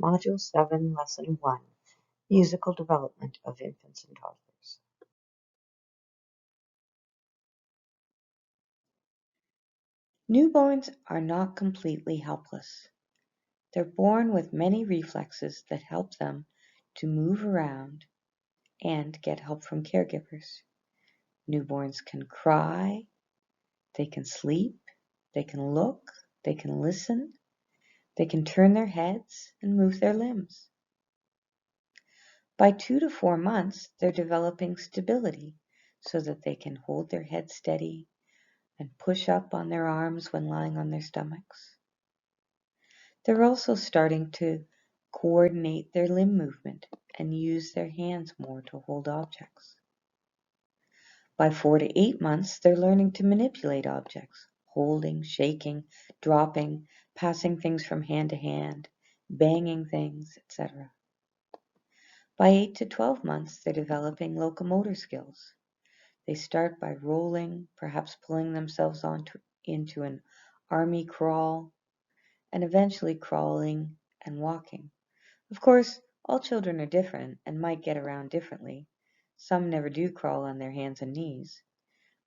Module 7, Lesson 1, Musical Development of Infants and Toddlers. Newborns are not completely helpless. They're born with many reflexes that help them to move around and get help from caregivers. Newborns can cry, they can sleep, they can look, they can listen, they can turn their heads and move their limbs. By 2 to 4 months, they're developing stability so that they can hold their head steady and push up on their arms when lying on their stomachs. They're also starting to coordinate their limb movement and use their hands more to hold objects. By 4 to 8 months, they're learning to manipulate objects, holding, shaking, dropping, passing things from hand to hand, banging things, etc. By 8 to 12 months, they're developing locomotor skills. They start by rolling, perhaps pulling themselves into an army crawl, and eventually crawling and walking. Of course, all children are different and might get around differently. Some never do crawl on their hands and knees,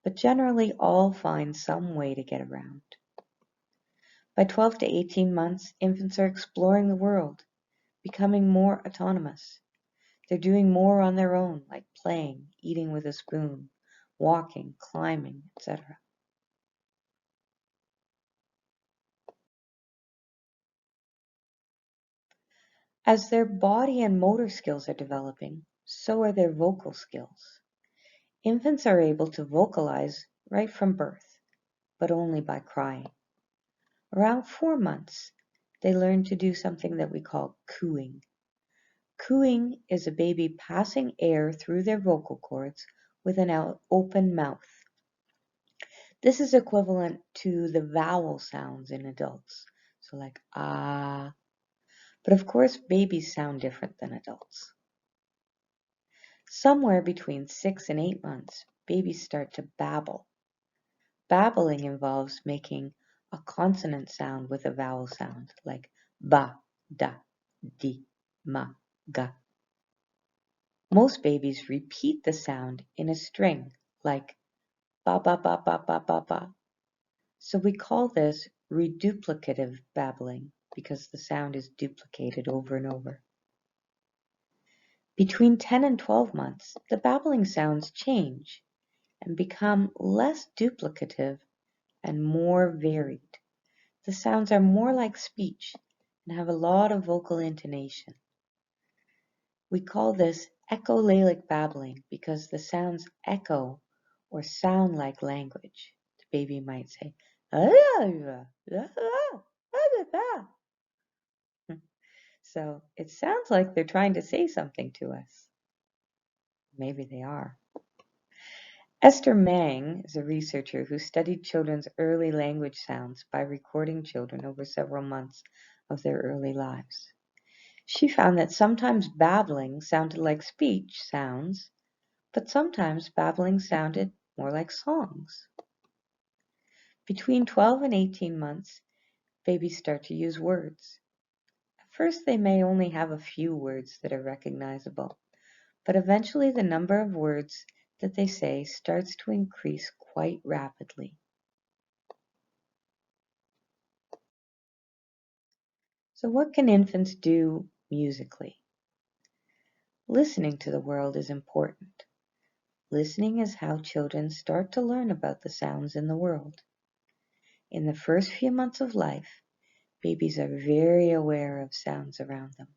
but generally all find some way to get around. By 12 to 18 months, infants are exploring the world, becoming more autonomous. They're doing more on their own, like playing, eating with a spoon, walking, climbing, etc. As their body and motor skills are developing, so are their vocal skills. Infants are able to vocalize right from birth, but only by crying. Around 4 months, they learn to do something that we call cooing. Cooing is a baby passing air through their vocal cords with an open mouth. This is equivalent to the vowel sounds in adults, so like ah. But of course, babies sound different than adults. Somewhere between 6 and 8 months, babies start to babble. Babbling involves making a consonant sound with a vowel sound, like ba, da, di, ma, ga. Most babies repeat the sound in a string, like ba ba ba ba ba ba ba. So we call this reduplicative babbling because the sound is duplicated over and over. Between 10 and 12 months, the babbling sounds change and become less duplicative and more varied. The sounds are more like speech and have a lot of vocal intonation. We call this echolalic babbling because the sounds echo or sound like language. The baby might say, so it sounds like they're trying to say something to us. Maybe they are. Esther Mang is a researcher who studied children's early language sounds by recording children over several months of their early lives. She found that sometimes babbling sounded like speech sounds, but sometimes babbling sounded more like songs. Between 12 and 18 months, babies start to use words. At first, they may only have a few words that are recognizable, but eventually the number of words that they say starts to increase quite rapidly. So what can infants do musically? Listening to the world is important. Listening is how children start to learn about the sounds in the world. In the first few months of life, babies are very aware of sounds around them.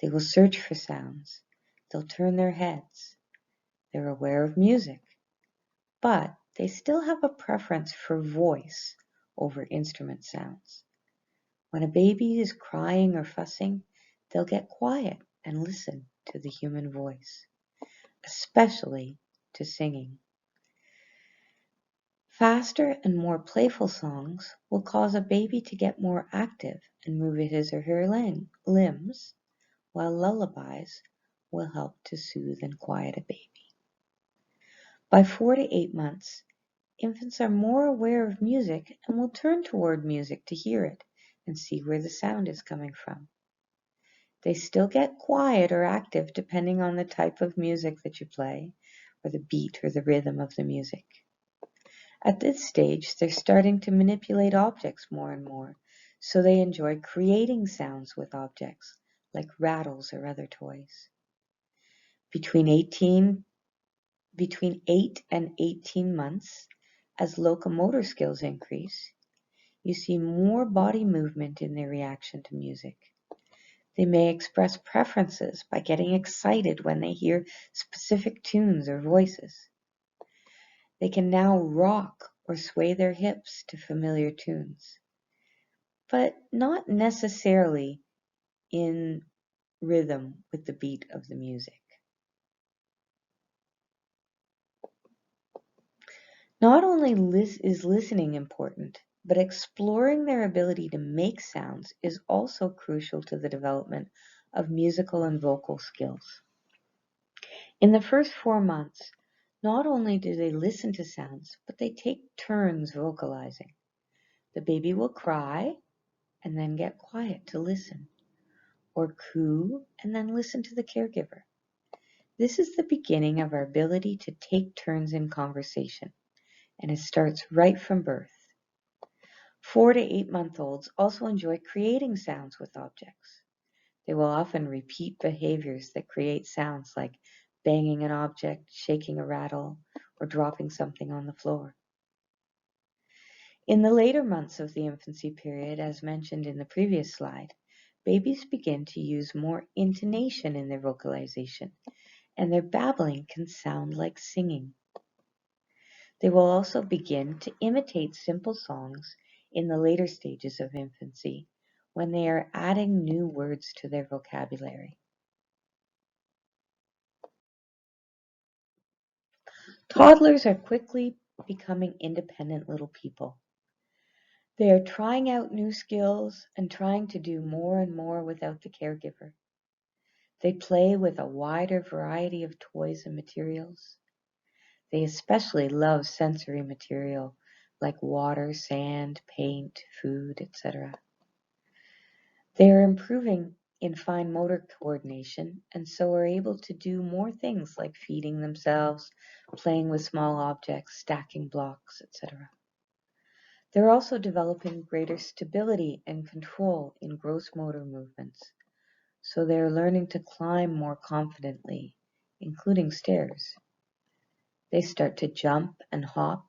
They will search for sounds. They'll turn their heads. They're aware of music, but they still have a preference for voice over instrument sounds. When a baby is crying or fussing, they'll get quiet and listen to the human voice, especially to singing. Faster and more playful songs will cause a baby to get more active and move his or her limbs, while lullabies will help to soothe and quiet a baby. By 4 to 8 months, infants are more aware of music and will turn toward music to hear it and see where the sound is coming from. They still get quiet or active depending on the type of music that you play, or the beat or the rhythm of the music. At this stage, they're starting to manipulate objects more and more, so they enjoy creating sounds with objects, like rattles or other toys. Between 8 and 18 months, as locomotor skills increase, you see more body movement in their reaction to music. They may express preferences by getting excited when they hear specific tunes or voices. They can now rock or sway their hips to familiar tunes, but not necessarily in rhythm with the beat of the music. Not only is listening important, but exploring their ability to make sounds is also crucial to the development of musical and vocal skills. In the first 4 months, not only do they listen to sounds, but they take turns vocalizing. The baby will cry and then get quiet to listen, or coo and then listen to the caregiver. This is the beginning of our ability to take turns in conversation, and it starts right from birth. 4 to 8-month-olds also enjoy creating sounds with objects. They will often repeat behaviors that create sounds like banging an object, shaking a rattle, or dropping something on the floor. In the later months of the infancy period, as mentioned in the previous slide, babies begin to use more intonation in their vocalization, and their babbling can sound like singing. They will also begin to imitate simple songs in the later stages of infancy when they are adding new words to their vocabulary. Toddlers are quickly becoming independent little people. They are trying out new skills and trying to do more and more without the caregiver. They play with a wider variety of toys and materials. They especially love sensory material like water, sand, paint, food, etc. They are improving in fine motor coordination and so are able to do more things like feeding themselves, playing with small objects, stacking blocks, etc. They're also developing greater stability and control in gross motor movements, so they're learning to climb more confidently, including stairs. They start to jump and hop,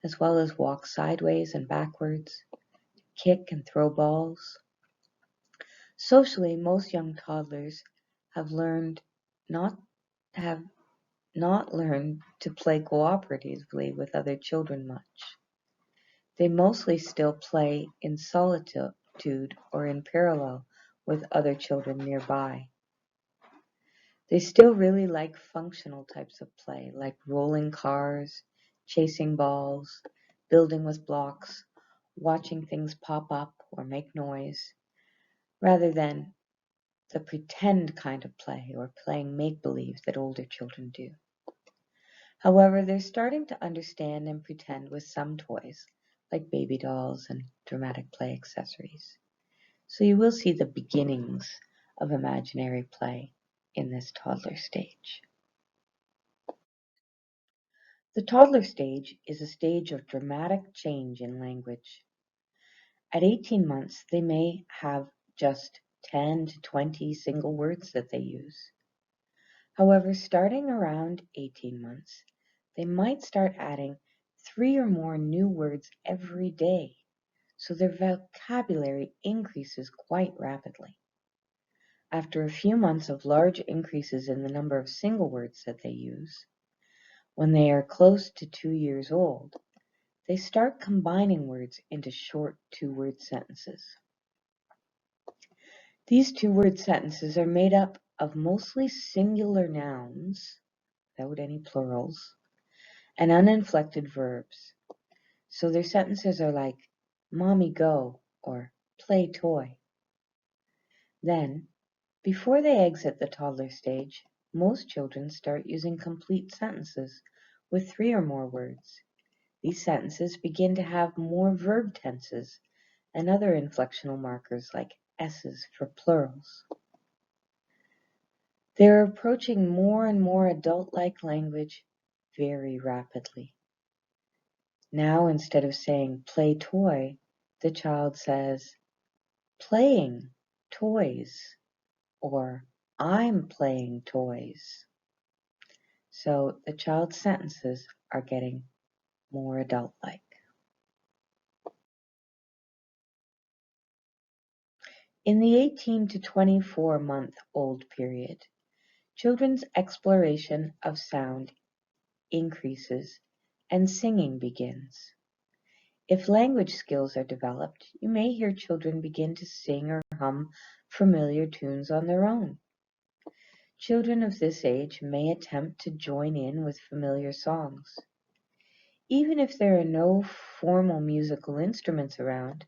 as well as walk sideways and backwards, kick and throw balls. Socially, most young toddlers have not have not learned to play cooperatively with other children much. They mostly still play in solitude or in parallel with other children nearby. They still really like functional types of play, like rolling cars, chasing balls, building with blocks, watching things pop up or make noise, rather than the pretend kind of play or playing make-believe that older children do. However, they're starting to understand and pretend with some toys, like baby dolls and dramatic play accessories. So you will see the beginnings of imaginary play in this toddler stage. The toddler stage is a stage of dramatic change in language. At 18 months, they may have just 10 to 20 single words that they use. However, starting around 18 months, they might start adding 3 or more new words every day, so their vocabulary increases quite rapidly. After a few months of large increases in the number of single words that they use, when they are close to 2 years old, they start combining words into short 2-word sentences. These 2-word sentences are made up of mostly singular nouns, without any plurals, and uninflected verbs. So their sentences are like, "Mommy go," or "Play toy." Then, before they exit the toddler stage, most children start using complete sentences with 3 or more words. These sentences begin to have more verb tenses and other inflectional markers like S's for plurals. They're approaching more and more adult-like language very rapidly. Now, instead of saying play toy, the child says playing toys or I'm playing toys. So the child's sentences are getting more adult-like. In the 18 to 24-month-old period, children's exploration of sound increases and singing begins. If language skills are developed, you may hear children begin to sing or hum familiar tunes on their own. Children of this age may attempt to join in with familiar songs. Even if there are no formal musical instruments around,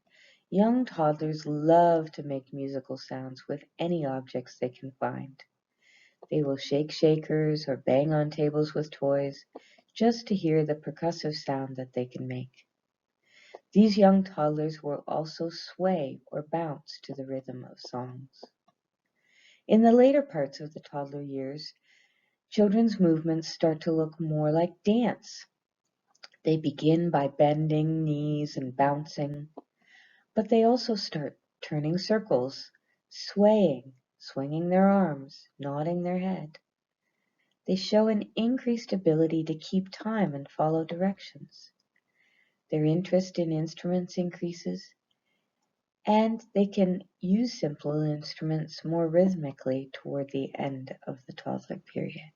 young toddlers love to make musical sounds with any objects they can find. They will shake shakers or bang on tables with toys just to hear the percussive sound that they can make. These young toddlers will also sway or bounce to the rhythm of songs. In the later parts of the toddler years, children's movements start to look more like dance. They begin by bending knees and bouncing, but they also start turning circles, swaying, swinging their arms, nodding their head. They show an increased ability to keep time and follow directions. Their interest in instruments increases, and they can use simple instruments more rhythmically toward the end of the toddler period.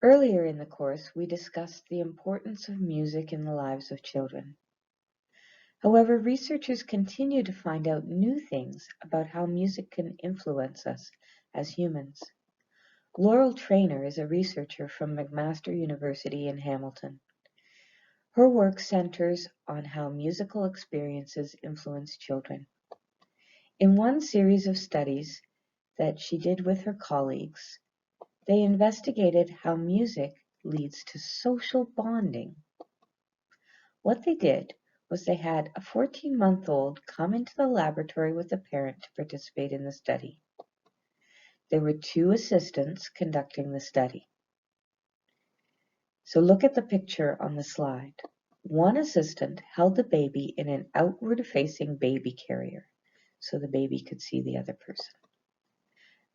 Earlier in the course, we discussed the importance of music in the lives of children. However, researchers continue to find out new things about how music can influence us as humans. Laurel Trainer is a researcher from McMaster University in Hamilton. Her work centers on how musical experiences influence children. In one series of studies that she did with her colleagues, they investigated how music leads to social bonding. What they did was they had a 14-month-old come into the laboratory with a parent to participate in the study. There were 2 assistants conducting the study. So look at the picture on the slide. One assistant held the baby in an outward-facing baby carrier, so the baby could see the other person.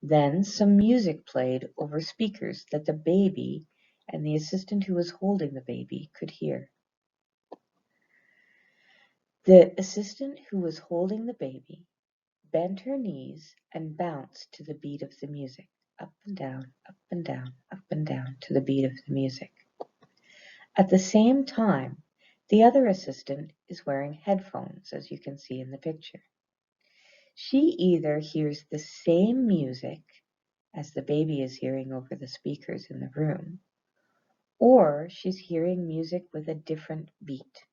Then some music played over speakers that the baby and the assistant who was holding the baby could hear. The assistant who was holding the baby bent her knees and bounced to the beat of the music, up and down, up and down, up and down to the beat of the music. At the same time, the other assistant is wearing headphones, as you can see in the picture. She either hears the same music as the baby is hearing over the speakers in the room, or she's hearing music with a different beat.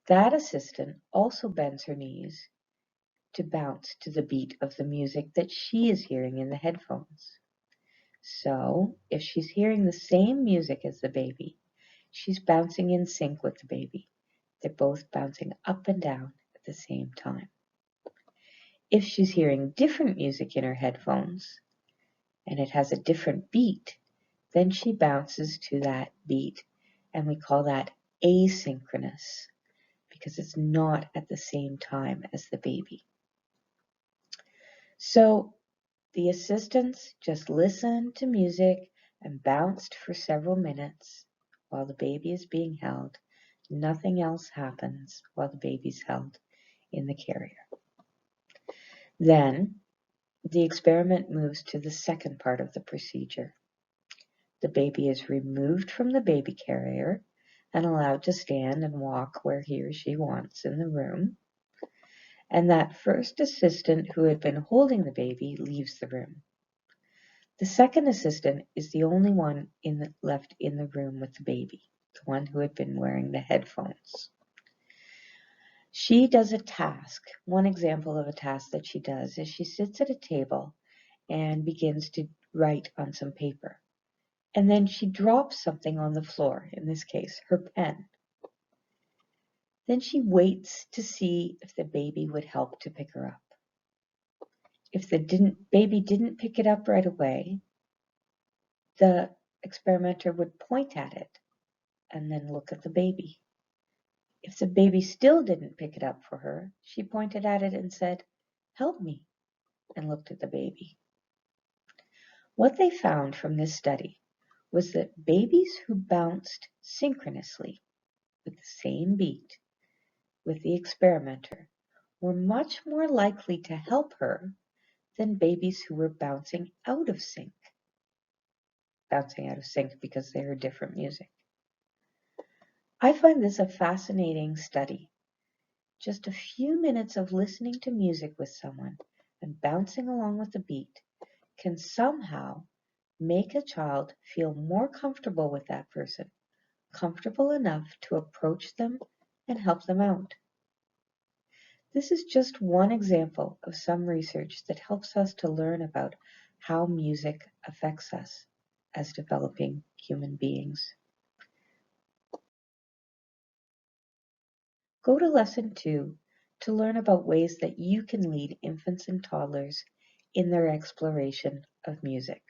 That assistant also bends her knees to bounce to the beat of the music that she is hearing in the headphones. So, if she's hearing the same music as the baby, she's bouncing in sync with the baby. They're both bouncing up and down at the same time. If she's hearing different music in her headphones, and it has a different beat, then she bounces to that beat, and we call that asynchronous, because it's not at the same time as the baby. So the assistants just listened to music and bounced for several minutes while the baby is being held. Nothing else happens while the baby's held in the carrier. Then the experiment moves to the second part of the procedure. The baby is removed from the baby carrier and allowed to stand and walk where he or she wants in the room. And that first assistant who had been holding the baby leaves the room. The second assistant is the only one left in the room with the baby, the one who had been wearing the headphones. She does a task. One example of a task that she does is she sits at a table and begins to write on some paper. And then she drops something on the floor, in this case, her pen. Then she waits to see if the baby would help to pick her up. If the baby didn't pick it up right away, the experimenter would point at it and then look at the baby. If the baby still didn't pick it up for her, she pointed at it and said, "Help me," and looked at the baby. What they found from this study was that babies who bounced synchronously with the same beat with the experimenter were much more likely to help her than babies who were bouncing out of sync because they heard different music. I find this a fascinating study. Just a few minutes of listening to music with someone and bouncing along with the beat can somehow make a child feel more comfortable with that person, comfortable enough to approach them and help them out. This is just one example of some research that helps us to learn about how music affects us as developing human beings. Go to Lesson 2 to learn about ways that you can lead infants and toddlers in their exploration of music.